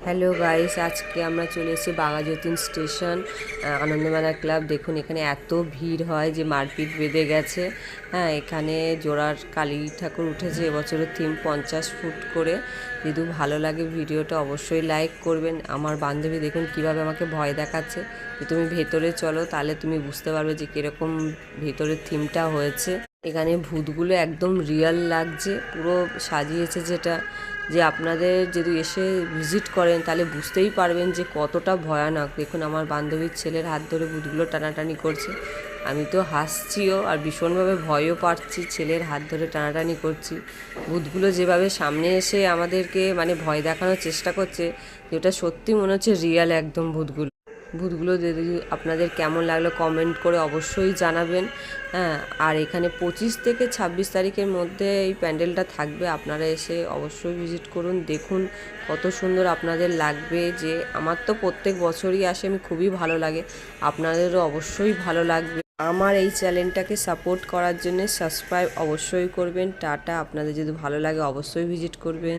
Hello guys, আজকে আমরা চলে এসেছি বাঘাযতীন স্টেশন আনন্দমেলা ক্লাব। দেখুন এখানে এত ভিড় হয় যে মারপিট বেঁধে গেছে। হ্যাঁ, এখানে জোড়ার কালী ঠাকুর উঠেছে। এবছরের থিম 50 ফুট করে। যদি ভালো লাগে ভিডিওটা অবশ্যই লাইক করবেন। আমার বান্ধবী দেখুন কিভাবে আমাকে ভয় দেখাচ্ছে যে তুমি ভেতরে চলো, তাহলে তুমি বুঝতে পারবে যে কীরকম ভেতরের থিমটা হয়েছে। এখানে ভূতগুলো একদম রিয়েল লাগছে, পুরো সাজিয়েছে যেটা, যে আপনাদের যদি এসে ভিজিট করেন তাহলে বুঝতেই পারবেন যে কতটা ভয়ানক। দেখুন আমার বান্ধবীর ছেলের হাত ধরে ভূতগুলো টানাটানি করছে, আমি তো হাসছিও আর ভীষণভাবে ভয়ও পাচ্ছি। ছেলের হাত ধরে টানাটানি করছি, ভূতগুলো যেভাবে সামনে এসে আমাদেরকে মানে ভয় দেখানোর চেষ্টা করছে, যেটা সত্যি মনে হচ্ছে রিয়াল একদম। ভূতগুলো যদি আপনাদের কেমন লাগলো কমেন্ট করে অবশ্যই জানাবেন। হ্যাঁ, আর এখানে 25 থেকে 26 তারিখের মধ্যে এই প্যান্ডেলটা থাকবে। আপনারা এসে অবশ্যই ভিজিট করুন, দেখুন কত সুন্দর আপনাদের লাগবে। যে আমার তো প্রত্যেক বছরই আসে, আমি খুবই ভালো লাগে, আপনাদেরও অবশ্যই ভালো লাগবে। আমার এই চ্যানেলটাকে সাপোর্ট করার জন্য সাবস্ক্রাইব অবশ্যই করবেন। টাটা। আপনাদের যদি ভালো লাগে অবশ্যই ভিজিট করবেন।